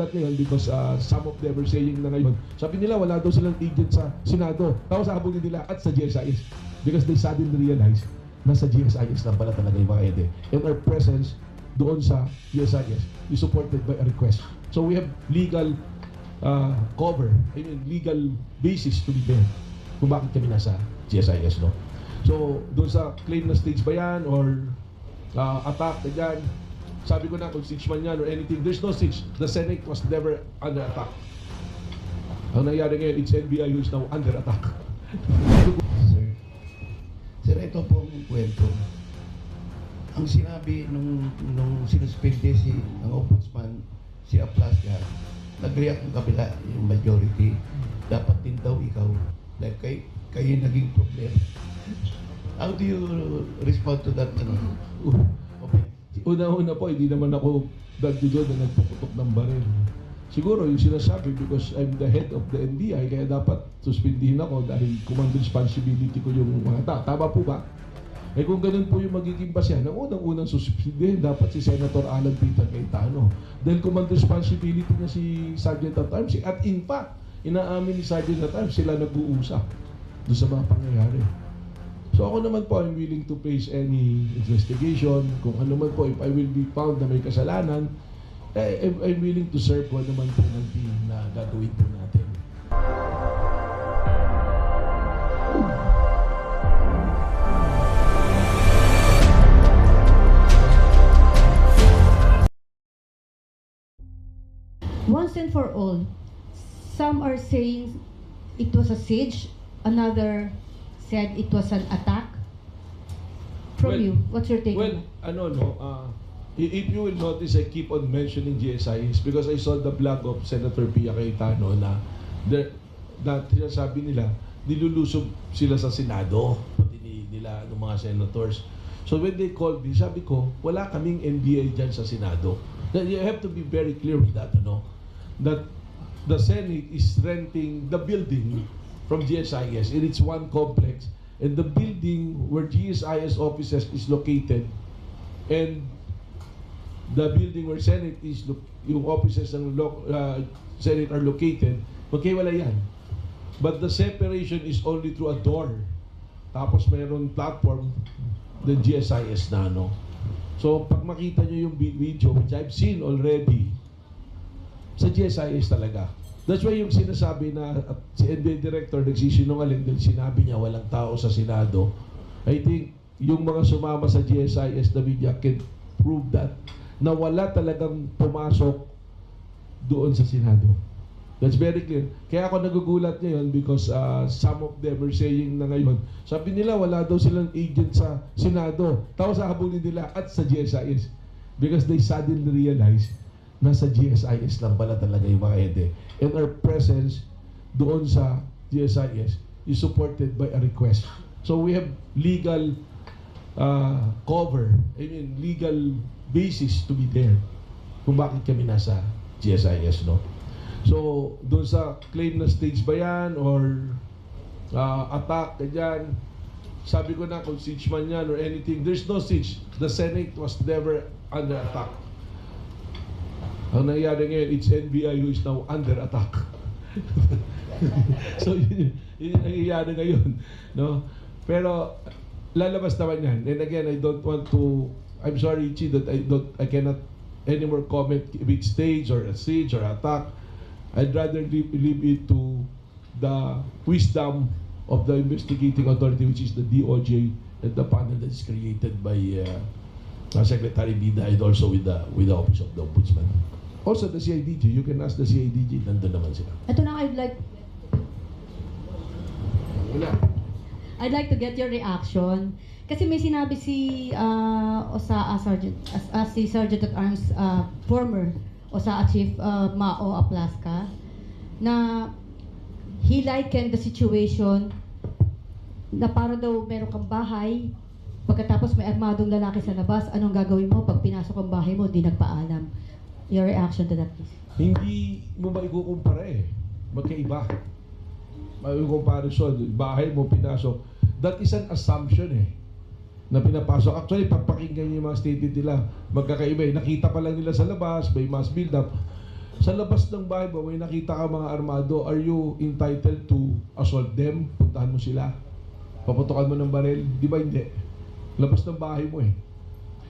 nagugulat ngayon because some of them are saying na ngayon, sabi nila wala daw silang agent sa Senado. Tapos sahabulin nila at sa GSIS because they suddenly realize na sa GSIS lang pala talaga yung mga ede. And our presence doon sa GSIS is supported by a request. So we have legal cover, I mean legal basis to be there kung bakit kami nasa GSIS, no? So doon sa claim na stage ba yan or attack na dyan, sabi ko na kung siege man yan or anything, there's no siege. The Senate was never under attack. Ang nangyari ngayon, it's NBI who is now under attack. Sir, ito pong kwento. Ang sinabi nung sinuspende ng ombudsman, si Aplasca, nag-react ng kabila, yung majority, dapat din daw ikaw, like kayo naging problem. How do you respond to that? Okay. Una-una po, hindi naman ako doon na nagpuputok ng baril. Siguro yung sinasabi because I'm the head of the NBI, kaya dapat suspindihin ako dahil command responsibility ko yung mga tao. Tama po ba? Eh kung ganun po yung magiging basyan, ang unang-unang suspindihin dapat si Senator Alan Peter Cayetano. Dahil command responsibility niya si Sergeant at Arms. At in fact, inaamin ni Sergeant at Arms, sila nag-uusap doon sa mga pangyayari. So ako naman po, I'm willing to face any investigation. Kung ano man po, if I will be found na may kasalanan, I'm willing to serve kung ano man po ng team na gagawin po natin. Once and for all, some are saying it was a siege, another said it was an attack. From you, what's your take on that? If you will notice, I keep on mentioning GSIS because I saw the blog of Senator Pia Cayetano na sabi nila, nilulusob sila sa Senado, pati nila ng mga senators. So when they called me, sabi ko, wala kaming NBI dyan sa Senado. You have to be very clear with that, that the Senate is renting the building from GSIS, and it's one complex, and the building where GSIS offices is located, and the building where Senate is, yung offices ng Senate are located, magkaiwala yan. But the separation is only through a door. Tapos mayroon platform, the GSIS na, So, pag makita nyo yung video, which I've seen already, sa GSIS talaga. That's why yung sinasabi na si NBI Director nagsisinungaling dahil sinabi niya walang tao sa Senado, I think yung mga sumama sa GSIS na media can prove that na wala talagang pumasok doon sa Senado. That's very clear. Kaya ako nagugulat ngayon because some of them are saying na ngayon, sabi nila wala daw silang agent sa Senado. Tapos sahabulin nila at sa GSIS because they suddenly realize na sa GSIS lang pala talaga yung mga ede. And our presence doon sa GSIS is supported by a request. So we have legal cover, I mean legal basis to be there kung bakit kami nasa GSIS, So, doon sa claim na stage ba yan or attack na dyan, sabi ko na kung siege man yan or anything, there's no siege. The Senate was never under attack. Ang nangyari ngayon, it's NBI who is now under attack. So, yun yung nangyayari ngayon. Pero, lalabas naman yan. And again, I don't want to, I'm sorry, Chi, that I cannot anymore comment if it's stage or a siege or attack. I'd rather leave it to the wisdom of the investigating authority, which is the DOJ, and the panel that is created by Secretary Dida and also with the Office of the Ombudsman. Also the CIDG, you can ask the CIDG, nandun naman sila. Ito na, I'd like to get your reaction. Kasi may sinabi si si Sergeant at Arms, former OSAA Chief Mao Aplasca, na he likened the situation na para daw meron kang bahay, pagkatapos may armadong lalaki sa labas, anong gagawin mo pag pinasok ang bahay mo, di nagpaalam? Your reaction to that, please. Hindi mo maikukumpara magkaiba. May comparison, bahay mo pinasok. That is an assumption na pinapasok. Actually, pagpakinggan yung mga statement nila, magkakaiba. Nakita pa lang nila sa labas, may mass build-up. Sa labas ng bahay mo, may nakita ka mga armado, are you entitled to assault them? Puntahan mo sila. Paputokan mo ng baril. Di ba hindi? Labas ng bahay mo eh.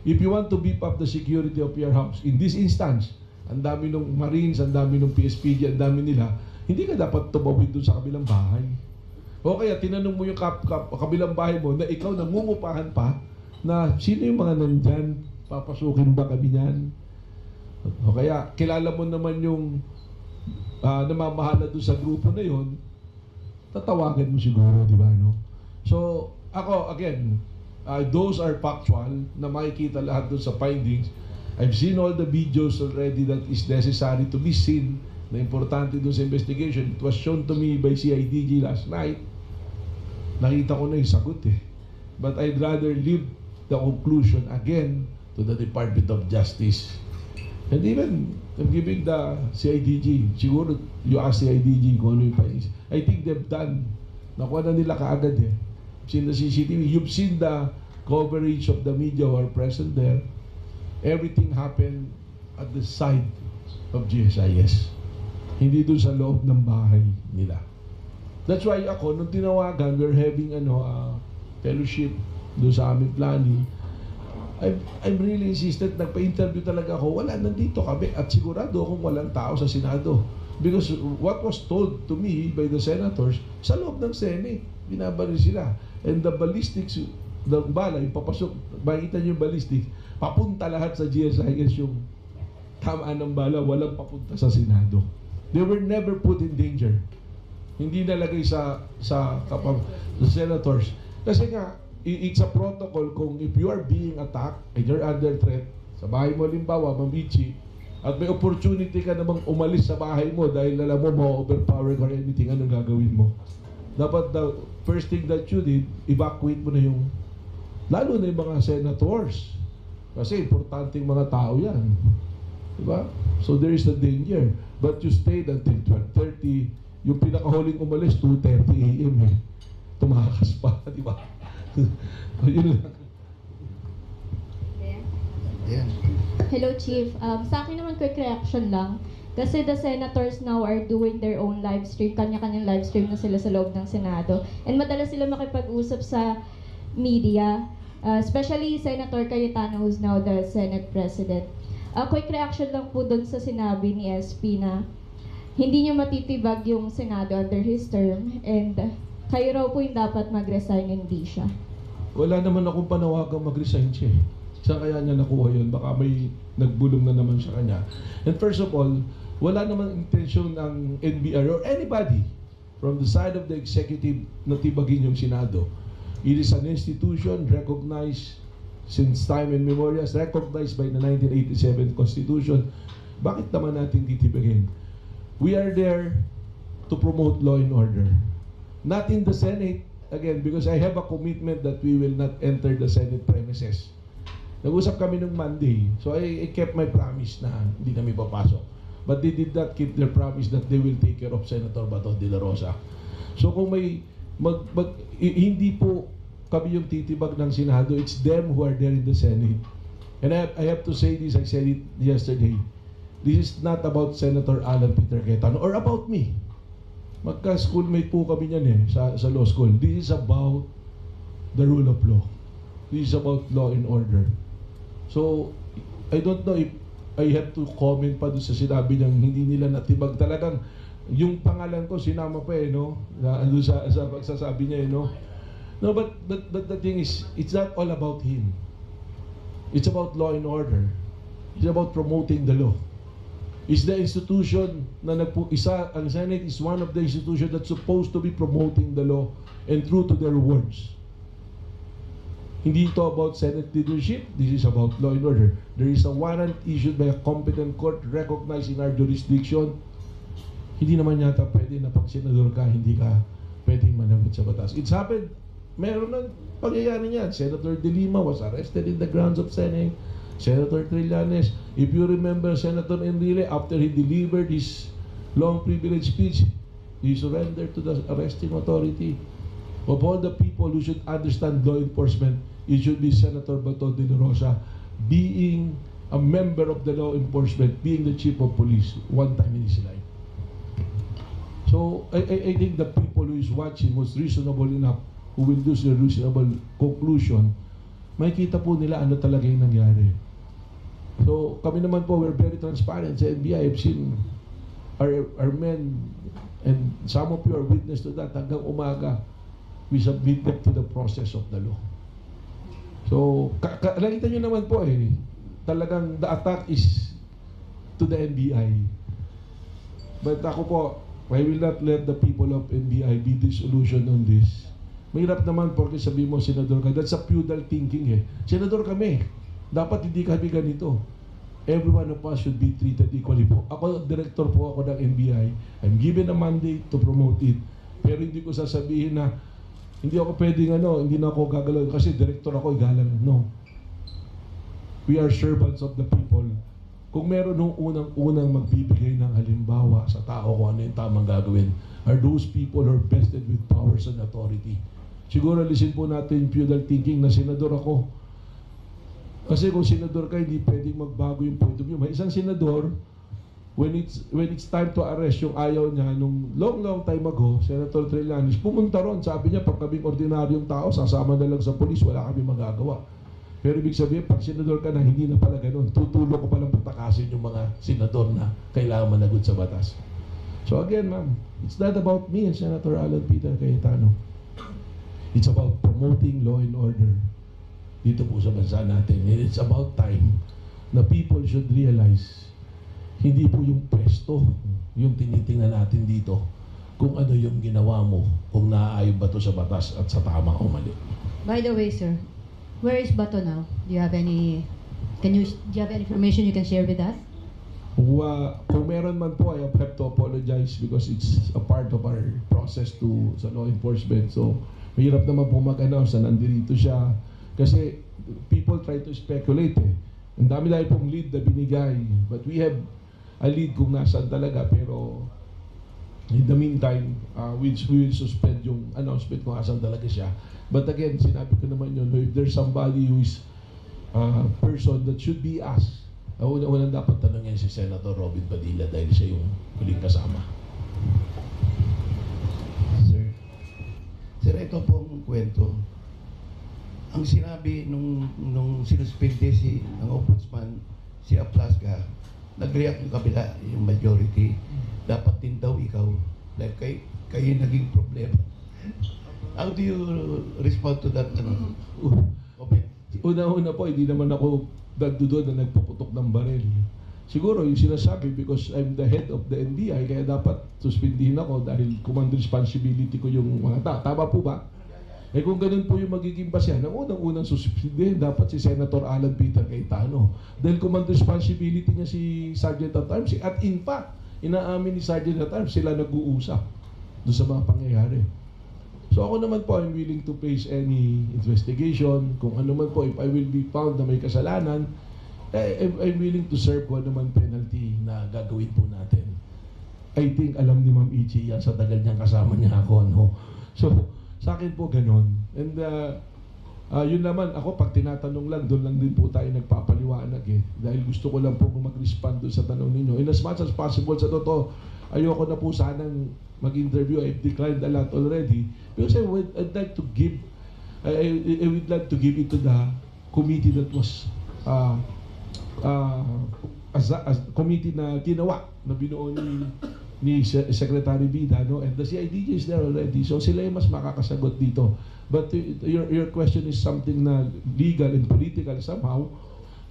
If you want to beef up the security of your house, in this instance, ang dami ng Marines, ang dami ng PSPG, ang dami nila, hindi ka dapat tumawid doon sa kabilang bahay. O kaya tinanong mo yung kabilang bahay mo na ikaw nangungupahan pa na sino yung mga nandyan, papasukin ba kami niyan? O kaya kilala mo naman yung namamahala doon sa grupo na yon, tatawagan mo siguro, di ba? No? So, ako, again, those are factual na makikita lahat doon sa findings. I've seen all the videos already that is necessary to be seen na importante doon sa investigation. It was shown to me by CIDG last night. Nakita ko na yung sagot eh. But I'd rather leave the conclusion again to the Department of Justice. And even, I'm giving the CIDG, siguro you ask CIDG kung ano yung findings. I think they've done. Nakuha na nila kaagad eh. You've seen the CCTV, you've seen the coverage of the media who are present there. Everything happened at the side of GSIS. Hindi doon sa loob ng bahay nila. That's why ako, nung tinawagan, we're having fellowship doon sa aming planning. I'm really insistent, nagpa-interview talaga ako, wala, nandito kami. At sigurado akong walang tao sa Senado. Because what was told to me by the senators, sa loob ng Senate, binabaril sila. And the ballistics, the bala, yung papasok, makikita niyo yung ballistics, papunta lahat sa GSIS yung tamaan ng bala, walang papunta sa Senado. They were never put in danger. Hindi nalagay sa senators. Kasi nga, it's a protocol kung if you are being attacked and you're under threat, sa bahay mo halimbawa, Mamichi, at may opportunity ka namang umalis sa bahay mo dahil alam mo ma-overpower or anything, anong gagawin mo? Dapat the first thing that you did, evacuate mo na yung, lalo na yung mga senators. Kasi importanteng mga tao yan. Diba? So there is a danger. But you stayed until 12:30. Yung pinakahuling umalis, 2:30 a.m. eh. Tumakas pa, di ba? Yun lang. Yeah. Hello, Chief. Sa akin naman, quick reaction lang. Kasi the senators now are doing their own live stream. Kanya-kanyang live stream na sila sa loob ng Senado. And madalas sila makipag-usap sa media. Especially Senator Cayetano, who's now the Senate President. Quick reaction lang po dun sa sinabi ni SP na hindi niyo matitibag yung Senado under his term and kayo raw po yung dapat mag-resign, hindi siya. Wala naman akong panawagang mag-resign siya. Saan kaya niya nakuha yun? Baka may nagbulong na naman sa kanya. And first of all, wala naman intensyon ng NBI or anybody from the side of the executive na tibagin yung Senado. It is an institution recognized since time immemorial, recognized by the 1987 Constitution. Bakit naman natin titibagin? We are there to promote law and order. Not in the Senate, again, because I have a commitment that we will not enter the Senate premises. Nag-usap kami ng Monday, so I kept my promise na hindi kami papasok. But they did not keep their promise that they will take care of Senator Bato de la Rosa. So kung may hindi po kami yung titibag ng Senado, it's them who are there in the Senate. And I have to say this, I said it yesterday. This is not about Senator Alan Peter Cayetano or about me. Magka-schoolmate po kami niyan eh, sa law school. This is about the rule of law. This is about law and order. So, I don't know if I have to comment pa doon sa sinabi niyang hindi nila natibag. Talagang, yung pangalan ko, sinama pa eh, no? Ano sa pagsasabi niya eh, no? No, but the thing is, it's not all about him. It's about law and order. It's about promoting the law. It's the institution na ang Senate is one of the institutions that's supposed to be promoting the law and true to their words. Hindi ito about Senate leadership. This is about law and order. There is a warrant issued by a competent court recognized in our jurisdiction. Hindi naman yata pwede na pag senador ka, hindi ka pwedeng managot sa batas. It's happened. Meron na pangyayari niyan. Senator De Lima was arrested in the grounds of Senate. Senator Trillanes, if you remember Senator Enrile, after he delivered his long privilege speech, he surrendered to the arresting authority. Of all the people who should understand law enforcement, it should be Senator Bato de la Rosa being a member of the law enforcement being the chief of police one time in his life. So I think the people who is watching was reasonable enough, who will do the reasonable conclusion, makikita po nila ano talaga yung nangyari. So kami naman po, we're very transparent sa NBI. I've seen our men, and some of you are witness to that, hanggang umaga we submit them to the process of the law. So nakita nyo naman po talagang the attack is to the NBI. But ako po, I will not let the people of NBI be disillusioned on this. Mahirap naman porque sabi mo, senador ka. That's a feudal thinking Senador kami. Dapat hindi kami ganito. Every one of us should be treated equally po. Ako, director po ako ng NBI. I'm given a mandate to promote it. Pero hindi ko sasabihin na hindi ako pwedeng hindi na ako gagalaw kasi director ako, igalang. No. We are servants of the people. Kung meron nung unang magbibigay ng halimbawa sa tao kung ano yung tamang gagawin, are those people who are vested with powers and authority. Siguro lisin po natin yung feudal thinking na senador ako. Kasi kung senador ka, hindi pwedeng magbago yung point of view. May isang senador, when it's time to arrest yung ayaw niya, nung long time ago, Senator Trillanes, pumunta ron, sabi niya, pag kaming ordinaryong tao, sasama na lang sa polis, wala kami magagawa. Pero ibig sabihin, pag senador ka na, hindi na pala ganun. Tutulong ko palang patakasin yung mga senador na kailangan managot sa batas. So again, ma'am, it's not about me and Senator Alan Peter Cayetano. It's about promoting law and order dito po sa bansa natin. And it's about time na people should realize hindi po yung pwesto yung tinitingnan natin dito kung ano yung ginawa mo, kung naaayon ba to sa batas at sa tama o mali. By the way, sir, where is Bato now? Do you have any information you can share with us? Kung meron man po, I have to apologize because it's a part of our process sa law enforcement. So, mahirap naman po mag-announce na nandito siya. Kasi people try to speculate Ang dami pong lead na binigay. But we have a lead kung nasaan talaga. Pero in the meantime, we will suspend yung announcement kung asan talaga siya. But again, sinabi ko naman yun, if there's somebody who is a person that should be asked, unang dapat tanongin si Senator Robin Padilla dahil siya yung huling kasama. Sir, ito pong kwento. Ang sinabi nung sinuspende ng ombudsman, si Aplasca, nag-react yung kabila, yung majority. Dapat din daw ikaw. Like, kayo naging problema. How do you respond to that comment? Una-una po, hindi naman ako dagdudo na nagpuputok ng baril. Siguro yung sinasabi because I'm the head of the NBI, kaya dapat suspindihin ako dahil command responsibility ko yung mga tama po ba? Kung ganun po yung magiging basehan, ang unang suspindihin dapat si Senator Alan Peter Cayetano. Dahil command responsibility niya si Sergeant at Arms. At in fact, inaamin ni Sergeant at Arms, sila nag-uusap doon sa mga pangyayari. So ako naman po, I'm willing to face any investigation. Kung ano man po, if I will be found na may kasalanan, I'm willing to serve kung ano man penalty na gagawin po natin. I think alam ni Ma'am Ichi yan sa tagal niyang kasama niya ako. So, sa akin po ganon. And yun naman, ako pag tinatanong lang, doon lang din po tayo nagpapaliwanag Dahil gusto ko lang po mag-respond doon sa tanong ninyo. And as much as possible, sa totoo, ayoko na po sanang mag-interview. I've declined a lot already. Because I'd like to give, I would like to give it to the committee that was as committee na ginawa, na binuo ni Secretary Bida, and the CIDG is there already. So sila yung mas makakasagot dito. But your question is something na legal and political somehow.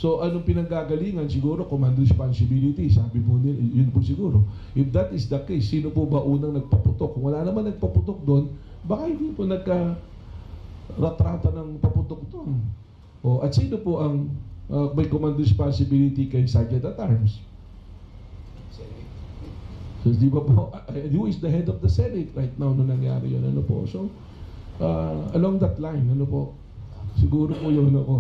So anong pinanggagalingan? Siguro command responsibility. Sabi mo yun po siguro. If that is the case, sino po ba unang nagpaputok? Kung wala naman nagpaputok doon, baka hindi po nagka-ratrata ng paputok doon. At sino po ang may command responsibility kay Sergeant at Arms? So, di ba po, who is the head of the Senate right now nung nangyari yun? Ano po? So, along that line, ano po, siguro po yun ako.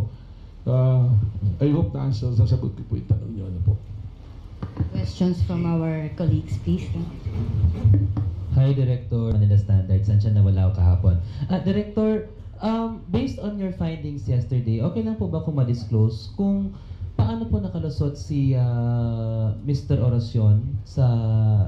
I hope na sasagot ko po yung tanong nyo. Ano po? Questions from our colleagues, please. Hi, Director Manila Standard. Saan siya nawala kahapon? Director, based on your findings yesterday, okay lang po ba kung ma-disclose kung paano paano po nakalusot si Mr. Oracion sa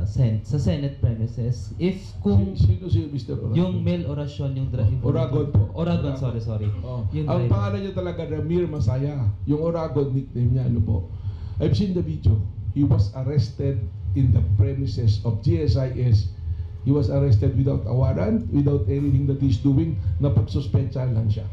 Senate premises? If kung Sino si Mr. Oracion? yung Mel Oracion, yung driver. Oragon po. Oragon, sorry. Oh. Yung Ang driver. pangalan niya talaga Ramir Masaya. Yung Oragon nickname niya, ano po. I've seen the video. He was arrested in the premises of GSIS. He was arrested without a warrant, without anything that he's doing, napagsuspechahan lang siya.